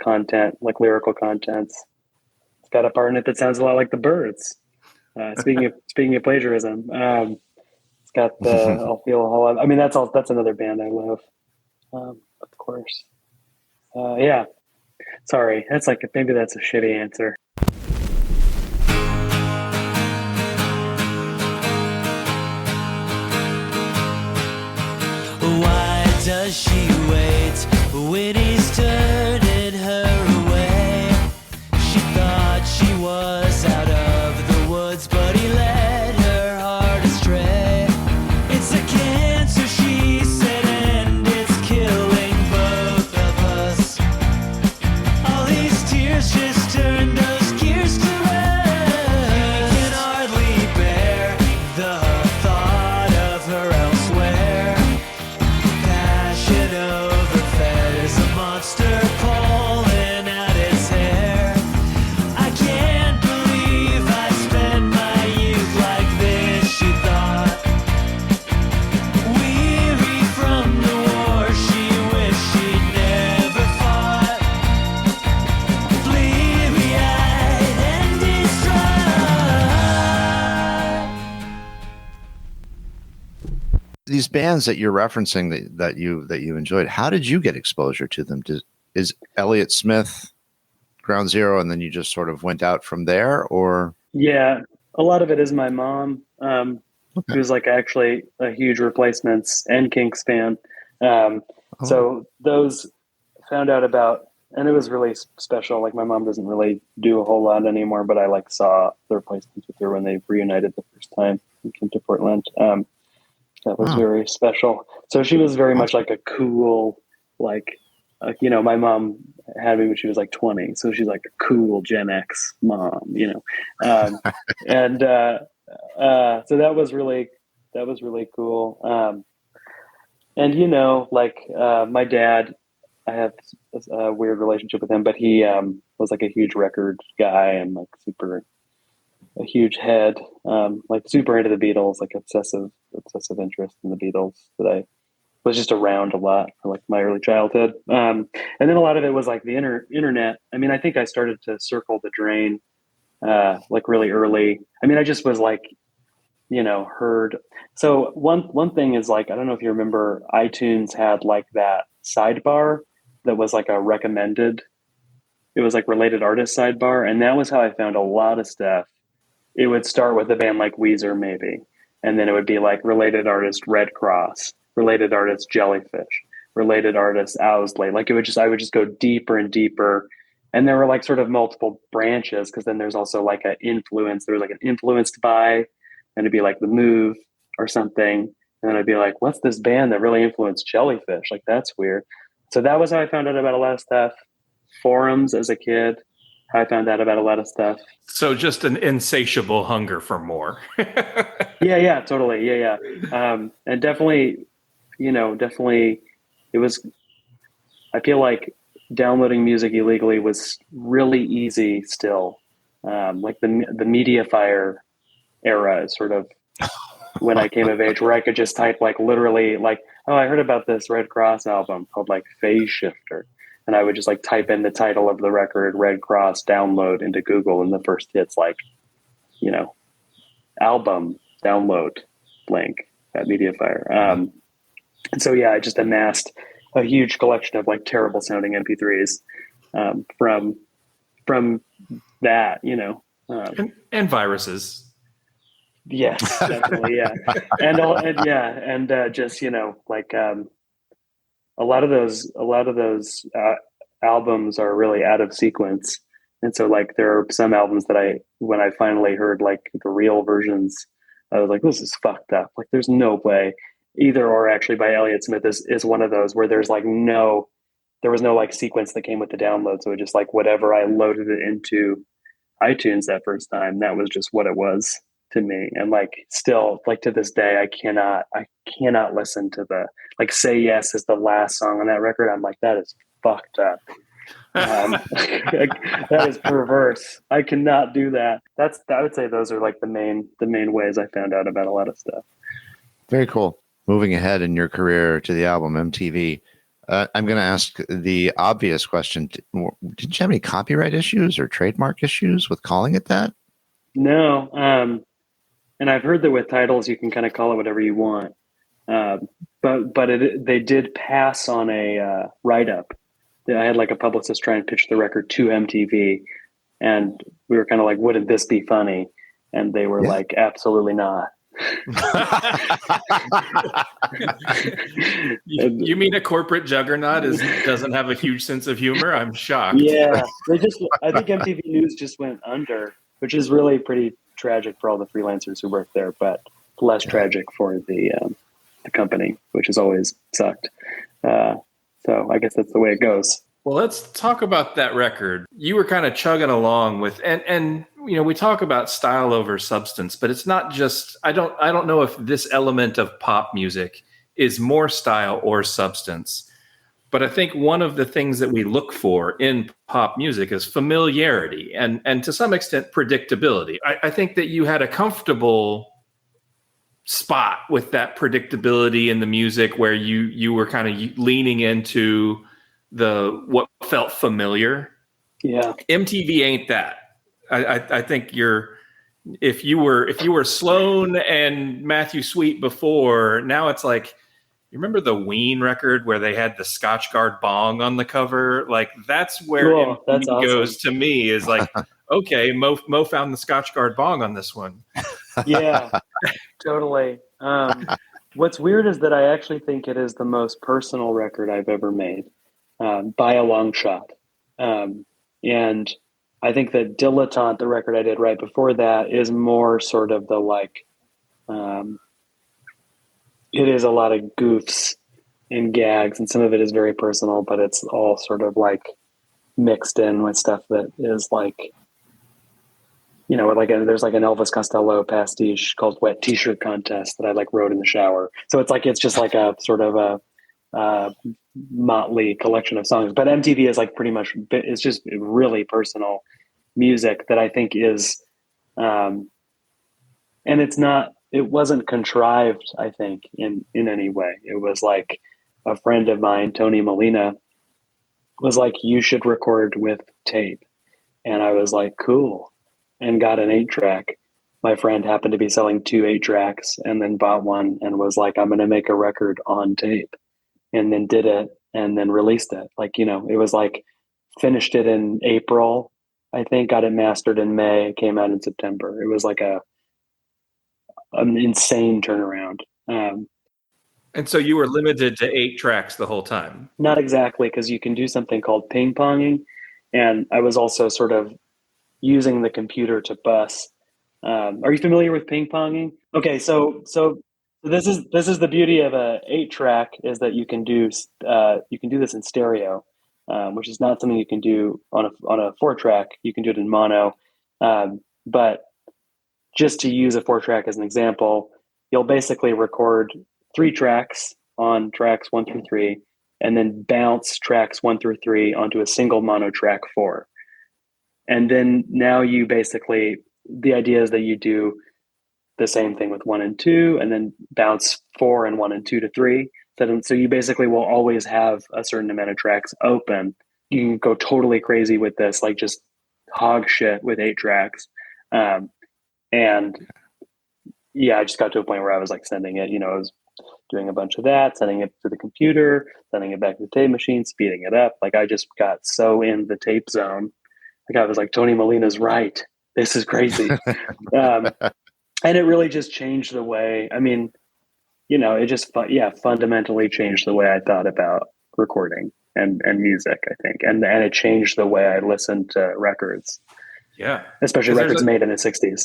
Speaker 3: content, like lyrical contents. It's got a part in it that sounds a lot like the Birds. Speaking of plagiarism, it's got the I'll Feel a Whole Lot. I mean, that's another band I love, of course. Yeah. Sorry, that's like maybe that's a shitty answer.
Speaker 9: Why does she wait when he's turning her away? She thought she was out of the woods, but he led her heart astray. It's a cancer, she said, and it's killing both of us. All these tears just turn those gears to rust. He can hardly bear the thought of her elsewhere. Passion overfed is a monster pulling out his hair. I can't believe I spent my youth like this, she thought. Weary from the war, she wished she'd never fought. Bleary-eyed and distraught.
Speaker 6: These bands that you're referencing that you enjoyed, how did you get exposure to them? Is Elliott Smith ground zero, and then you just sort of went out from there, or?
Speaker 3: Yeah, a lot of it is my mom, who's like actually a huge Replacements and Kinks fan. So those found out about, and it was really special. Like my mom doesn't really do a whole lot anymore, but I like saw the Replacements with her when they reunited the first time and came to Portland. That was very special. So she was very much like a cool, like, my mom had me when she was like 20. So she's like a cool Gen X mom, and so that was really cool. And, my dad, I have a weird relationship with him, but he was like a huge record guy and like a huge head, like super into the Beatles, like obsessive interest in the Beatles that I was just around a lot for like my early childhood. And then a lot of it was like the internet. I mean, I think I started to circle the drain, like really early. I mean, I just was like, heard. So one thing is like, I don't know if you remember, iTunes had like that sidebar that was like a recommended, it was like related artist sidebar. And that was how I found a lot of stuff. It would start with a band like Weezer, maybe. And then it would be like related artist Red Cross, related artist Jellyfish, related artist Owsley. Like I would just go deeper and deeper. And there were like sort of multiple branches, because then there's also like an influence. There was like an influenced by, and it'd be like The Move or something. And then I'd be like, what's this band that really influenced Jellyfish? Like, that's weird. So that was how I found out about a lot of stuff. Forums as a kid, how I found out about a lot of stuff.
Speaker 4: So just an insatiable hunger for more.
Speaker 3: Yeah, totally. Yeah. And definitely, it was, I feel like downloading music illegally was really easy still. Like the Mediafire era is sort of when I came of age, where I could just type like literally like, oh, I heard about this Red Cross album called like Phase Shifter. And I would just like type in the title of the record, Red Cross, download into Google. And the first hit's like, album download link at Mediafire. And so, yeah, I just amassed a huge collection of like terrible sounding MP3s from that,
Speaker 4: and viruses.
Speaker 3: Yes, definitely. Yeah. And just, like, a lot of those albums are really out of sequence. And so like there are some albums that when I finally heard like the real versions, I was like, this is fucked up. Like there's no way Either or actually by Elliott Smith is one of those where there was no like sequence that came with the download. So it just like whatever I loaded it into iTunes that first time, that was just what it was to me. And like still like to this day, I cannot listen to the like Say Yes is the last song on that record. I'm like, that is fucked up. That is perverse. I cannot do that. I would say those are like the main ways I found out about a lot of stuff.
Speaker 6: Very cool. Moving ahead in your career to the album MTV, I'm going to ask the obvious question. Did you have any copyright issues or trademark issues with calling it that? No.
Speaker 3: And I've heard that with titles, you can kind of call it whatever you want. But they did pass on a write-up. I had like a publicist try and pitch the record to MTV, and we were kind of like, wouldn't this be funny? And they were like, absolutely not.
Speaker 4: You mean a corporate juggernaut doesn't have a huge sense of humor? I'm shocked.
Speaker 3: Yeah, I think MTV News just went under, which is really pretty tragic for all the freelancers who work there, but less tragic for the company, which has always sucked. So I guess that's the way it goes.
Speaker 4: Well, let's talk about that record. You were kind of chugging along with, and we talk about style over substance, but it's not just. I don't know if this element of pop music is more style or substance, but I think one of the things that we look for in pop music is familiarity and to some extent predictability. I think that you had a comfortable spot with that predictability in the music where you were kind of leaning into what felt familiar.
Speaker 3: Yeah.
Speaker 4: MTV ain't that. I think if you were Sloan and Matthew Sweet before, now it's like, you remember the Ween record where they had the Scotch Guard bong on the cover? Like that's where
Speaker 3: cool.
Speaker 4: MTV goes to me, is like, okay, Mo found the Scotch Guard bong on this one.
Speaker 3: Yeah, totally. What's weird is that I actually think it is the most personal record I've ever made, by a long shot. And I think that Dilettante, the record I did right before that, is more sort of the like, it is a lot of goofs and gags, and some of it is very personal, but it's all sort of like mixed in with stuff that is like, there's like an Elvis Costello pastiche called Wet T-Shirt Contest that I like wrote in the shower. So it's just like a sort of a motley collection of songs. But MTV is like pretty much, it's just really personal music that I think is, and it wasn't contrived, I think, in any way. It was like a friend of mine, Tony Molina, was like, you should record with tape. And I was like, cool. And got an 8-track. My friend happened to be selling 2 8-tracks and then bought one and was like, I'm going to make a record on tape, and then did it and then released it. Like, it was like finished it in April, I think, got it mastered in May, it came out in September. It was like an insane turnaround.
Speaker 4: And so you were limited to 8 tracks the whole time? Not
Speaker 3: exactly, because you can do something called ping-ponging. And I was also sort of using the computer to bus. Are you familiar with ping-ponging? Okay, so this is the beauty of a 8-track, is that you can do this in stereo, which is not something you can do on a 4-track. You can do it in mono, but just to use a 4-track as an example, you'll basically record 3 tracks on tracks 1 through 3, and then bounce tracks 1 through 3 onto a single mono track 4. And then now the idea is that you do the same thing with 1 and 2, and then bounce 4 and 1 and 2 to 3. So you basically will always have a certain amount of tracks open. You can go totally crazy with this, like just hog shit with 8 tracks. And yeah, I just got to a point where I was like sending it, I was doing a bunch of that, sending it to the computer, sending it back to the tape machine, speeding it up. Like I just got so in the tape zone. Like I was like, Tony Molina's right. This is crazy. And it really just changed the way, it just, fundamentally changed the way I thought about recording and music, I think. And it changed the way I listened to records.
Speaker 4: Yeah.
Speaker 3: Especially records made in the 60s.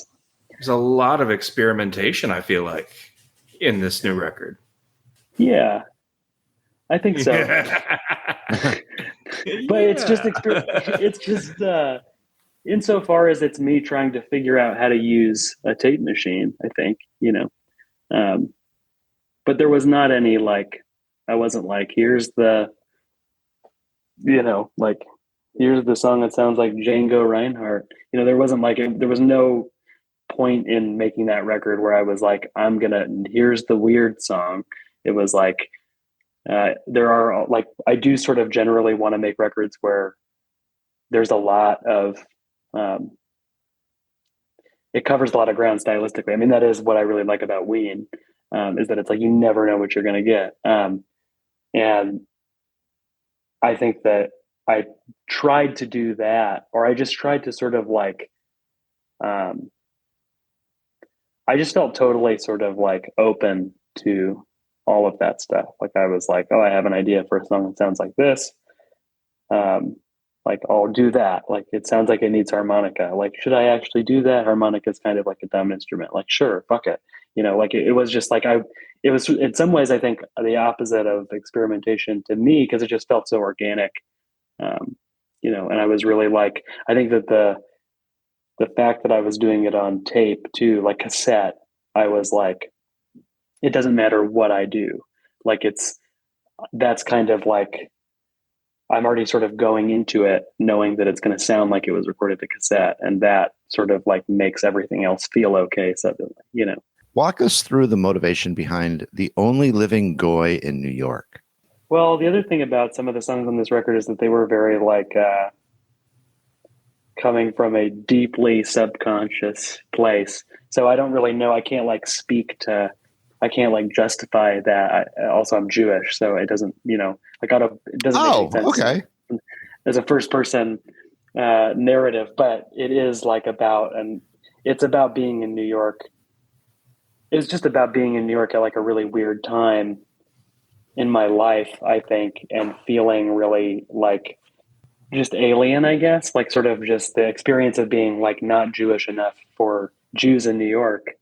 Speaker 4: There's a lot of experimentation, I feel like, in this new record.
Speaker 3: Yeah, I think so. But it's just insofar as it's me trying to figure out how to use a tape machine, I think, but there was not any I wasn't here's the here's the song that sounds like Django Reinhardt. There wasn't there was no point in making that record where I was here's the weird song. It was there are I do sort of generally want to make records where there's a lot of it covers a lot of ground stylistically. I mean, that is what I really like about Ween, is that it's you never know what you're going to get. And I think that I tried to do that, or I just tried to sort of I just felt totally sort of open to all of that stuff. I was oh, I have an idea for a song that sounds like this. I'll do that. It sounds like it needs harmonica. Should I actually do that? Harmonica is kind of a dumb instrument. Sure, fuck it. It was just it was in some ways, I think, the opposite of experimentation to me, because it just felt so organic. And I was really I think that the fact that I was doing it on tape too, cassette, I was it doesn't matter what I do. That's kind of I'm already sort of going into it knowing that it's going to sound like it was recorded to cassette, and that sort of makes everything else feel okay suddenly,
Speaker 6: Walk us through the motivation behind The Only Living Goy in New York.
Speaker 3: Well, the other thing about some of the songs on this record is that they were very coming from a deeply subconscious place. So I don't really know. I can't I can't justify that. I'm Jewish, so it doesn't, it doesn't make any sense
Speaker 6: okay.
Speaker 3: as a first person narrative, but it is it's about being in New York. It's just about being in New York at a really weird time in my life, I think, and feeling really just alien, I guess, sort of just the experience of being not Jewish enough for Jews in New York.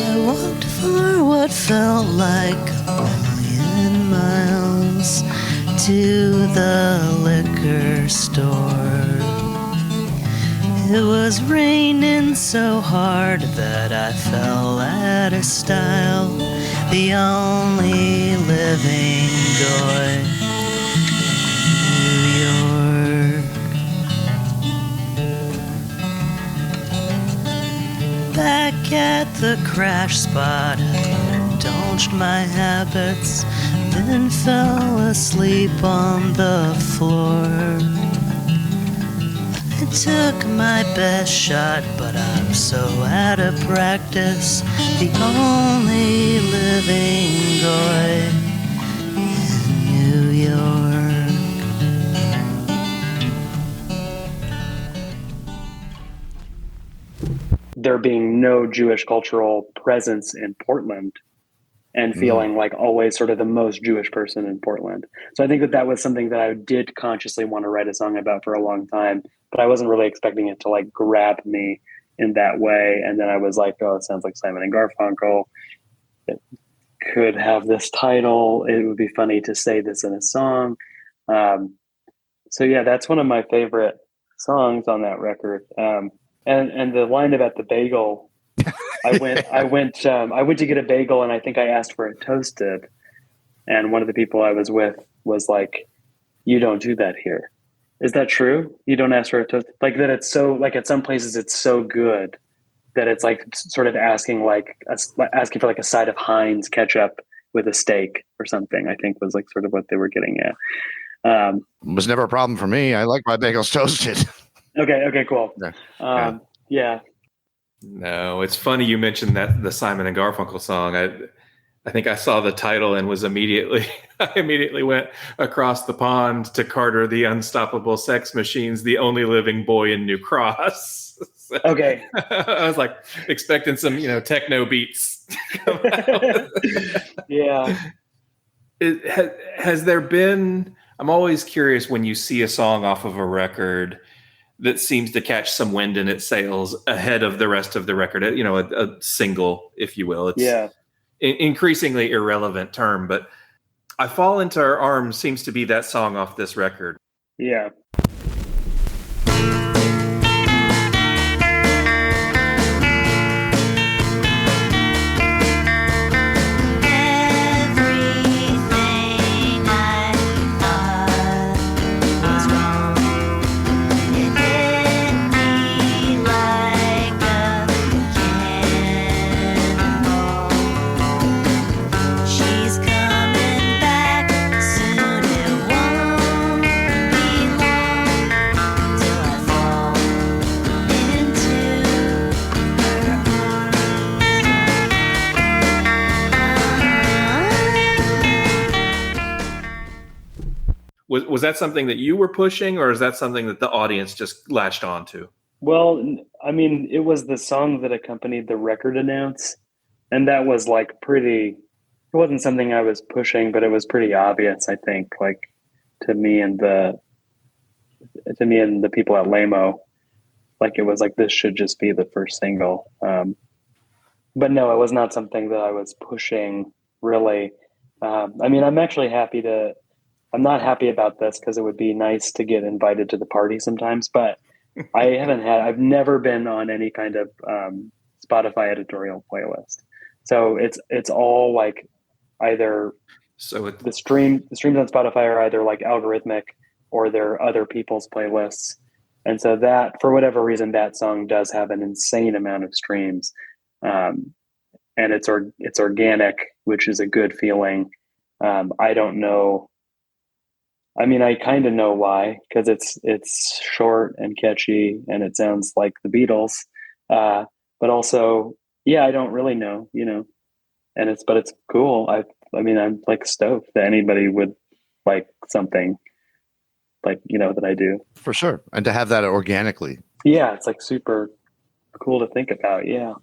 Speaker 9: I walked for what felt like a million miles to the liquor store. It was raining so hard that I fell out of style. The only living goy in New York. Back at the crash spot, I indulged my habits, then fell asleep on the floor. I took my best shot, but I'm so out of practice. The only living goy in New York.
Speaker 3: There being no Jewish cultural presence in Portland, and feeling always sort of the most Jewish person in Portland. So I think that was something that I did consciously want to write a song about for a long time, but I wasn't really expecting it to grab me in that way. And then I was oh, it sounds like Simon and Garfunkel. It could have this title. It would be funny to say this in a song. So yeah, that's one of my favorite songs on that record. And the line about the bagel, I went to get a bagel, and I think I asked for it toasted. And one of the people I was with was "You don't do that here. Is that true? You don't ask for it toasted?" That it's so at some places it's so good that it's sort of asking asking for a side of Heinz ketchup with a steak or something. I think was sort of what they were getting at.
Speaker 6: It was never a problem for me. I like my bagels toasted.
Speaker 3: Okay, cool. Yeah.
Speaker 4: No, it's funny you mentioned the Simon and Garfunkel song. I think I saw the title and I immediately went across the pond to Carter the Unstoppable Sex Machines, The Only Living Boy in New Cross.
Speaker 3: Okay.
Speaker 4: I was expecting some, techno beats.
Speaker 3: Yeah.
Speaker 4: Has there been, I'm always curious when you see a song off of a record that seems to catch some wind in its sails ahead of the rest of the record, a single, if you will. It's
Speaker 3: Yeah.
Speaker 4: increasingly irrelevant term, but I Fall Into Her Arms seems to be that song off this record.
Speaker 3: Yeah.
Speaker 4: Was that something that you were pushing, or is that something that the audience just latched onto?
Speaker 3: Well, I mean, it was the song that accompanied the record announce, and that was like it wasn't something I was pushing, but it was pretty obvious, I think, like to me and the people at Lamo, like it was like, this should just be the first single. But no, it was not something that I was pushing really. I mean, I'm not happy about this because it would be nice to get invited to the party sometimes, but I've never been on any kind of Spotify editorial playlist. So it's all like either the streams on Spotify are either like algorithmic or they're other people's playlists. And so that, for whatever reason, that song does have an insane amount of streams. And it's organic, which is a good feeling. I don't know. I mean, I kind of know why, because it's short and catchy and it sounds like the Beatles. But also, yeah, I don't really know, and it's cool. I mean, I'm like stoked that anybody would like something like, that I do.
Speaker 6: For sure. And to have that organically.
Speaker 3: Yeah. It's like super cool to think about. Yeah.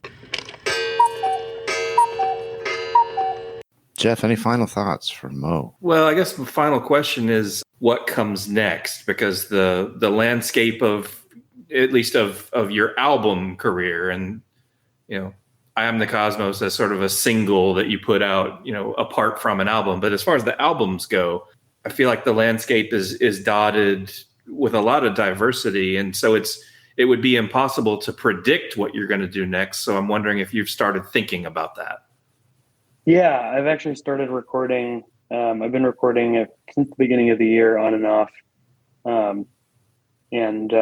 Speaker 6: Jeff, any final thoughts for Mo?
Speaker 4: Well, I guess the final question is what comes next, because the landscape of, at least of your album career, and I Am the Cosmos as sort of a single that you put out, apart from an album. But as far as the albums go, I feel like the landscape is dotted with a lot of diversity, and so it would be impossible to predict what you're going to do next. So I'm wondering if you've started thinking about that.
Speaker 3: Yeah, I've actually started recording. I've been recording since the beginning of the year, on and off. And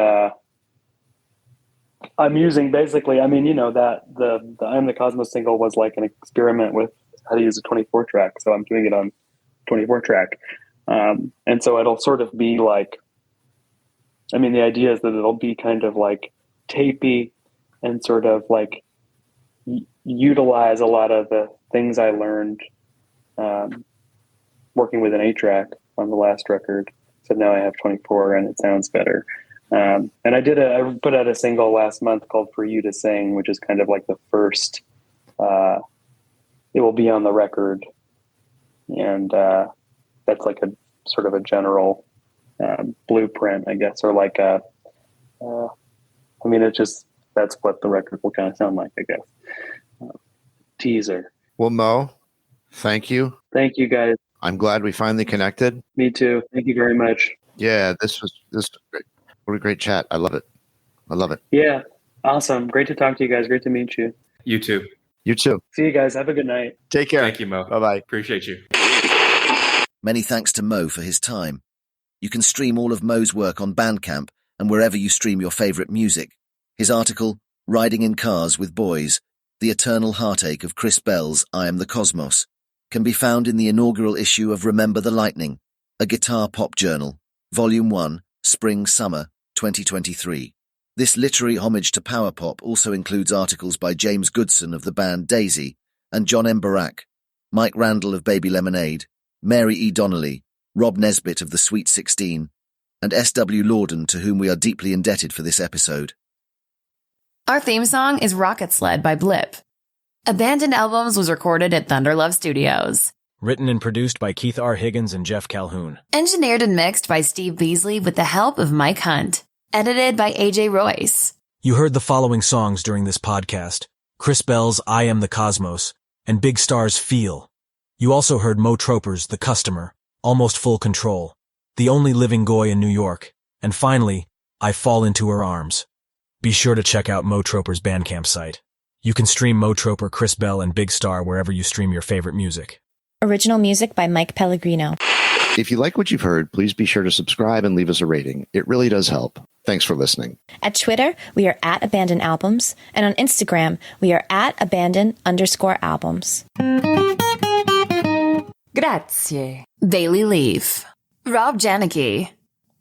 Speaker 3: I'm using basically, I mean, that the I Am the Cosmos single was like an experiment with how to use a 24 track. So I'm doing it on 24 track. And so it'll sort of be like, I mean, the idea is that it'll be kind of like tapey and sort of like utilize a lot of the things I learned working with an 8-track on the last record. So now I have 24 and it sounds better. And I put out a single last month called For You to Sing, which is kind of like the first, it will be on the record. And that's like a sort of a general blueprint, I guess, or like that's what the record will kind of sound like, I guess. Teaser.
Speaker 6: Well, Mo, thank you.
Speaker 3: Thank you, guys.
Speaker 6: I'm glad we finally connected.
Speaker 3: Me too. Thank you very much.
Speaker 6: Yeah, this was great. What a great chat. I love it.
Speaker 3: Yeah. Awesome. Great to talk to you guys. Great to meet you.
Speaker 4: You too.
Speaker 6: You too.
Speaker 3: See you guys. Have a good night.
Speaker 6: Take care.
Speaker 4: Thank you, Mo.
Speaker 6: Bye-bye.
Speaker 4: Appreciate you.
Speaker 10: Many thanks to Mo for his time. You can stream all of Mo's work on Bandcamp and wherever you stream your favorite music. His article, Riding in Cars with Boys, The Eternal Heartache of Chris Bell's I Am the Cosmos, can be found in the inaugural issue of Remember the Lightning, a guitar pop journal, Volume 1, Spring-Summer, 2023. This literary homage to power pop also includes articles by James Goodson of the band Daisy and John M. Barak, Mike Randall of Baby Lemonade, Mary E. Donnelly, Rob Nesbitt of the Sweet 16, and S.W. Lorden, to whom we are deeply indebted for this episode.
Speaker 11: Our theme song is Rocket Sled by Blip. Abandoned Albums was recorded at Thunder Love Studios.
Speaker 12: Written and produced by Keith R. Higgins and Jeff Calhoun.
Speaker 11: Engineered and mixed by Steve Beasley with the help of Mike Hunt. Edited by AJ Royce.
Speaker 12: You heard the following songs during this podcast: Chris Bell's I Am the Cosmos and Big Star's Feel. You also heard Mo Troper's The Customer, Almost Full Control, The Only Living Goy in New York, and finally, I Fall Into Her Arms. Be sure to check out Mo Troper's Bandcamp site. You can stream Mo Troper, Chris Bell, and Big Star wherever you stream your favorite music.
Speaker 13: Original music by Mike Pellegrino.
Speaker 6: If you like what you've heard, please be sure to subscribe and leave us a rating. It really does help. Thanks for listening.
Speaker 13: At Twitter, we are at Abandon Albums, and on Instagram, we are at Abandon_albums.
Speaker 11: Grazie. Bailey Leaf. Rob Janicki.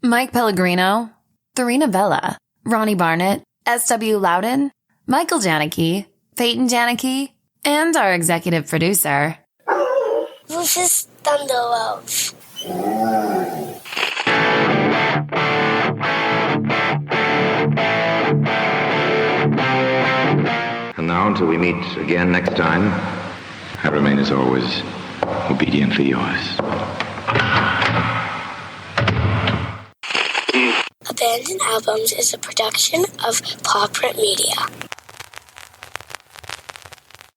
Speaker 11: Mike Pellegrino. Therina Vella. Ronnie Barnett. S.W. Loudon. Michael Janicki. Peyton Janicki. And our executive producer,
Speaker 14: Rufus Thunderwolf.
Speaker 15: And now, until we meet again next time, I remain as always obediently yours.
Speaker 14: Abandon Albums is a production of Paw Print Media.